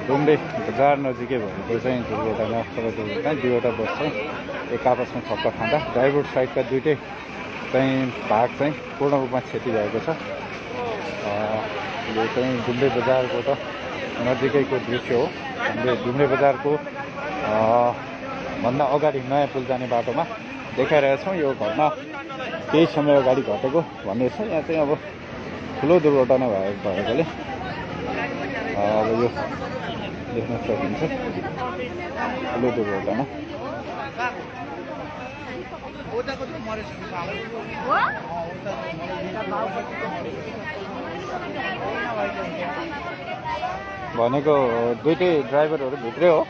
डुम्रे बजार नजिकै भएको चाहिँ दुर्घटना सबै दुर्घटना दुईवटा बस चाहिँ एक आपसमा ठक्कर खाँदा ड्राइभर साइडका दुईटै चाहिँ भाग चाहिँ पूर्ण रूपमा क्षति भएको छ। यो चाहिँ डुम्रे बजारको त नजिकैको दृश्य हो। हामीले डुम्रे बजारको भन्दा अगाडि नयाँ पुल जाने बाटोमा देखाइरहेका छौँ। यो घटना केही समय अगाडि घटेको भन्ने छ। यहाँ चाहिँ अब ठुलो दुर्घटना भएकोले अब यो देख्न सकिन्छ ठुलो दुर्घटना। भनेको दुईटै ड्राइभरहरू भित्रै हो।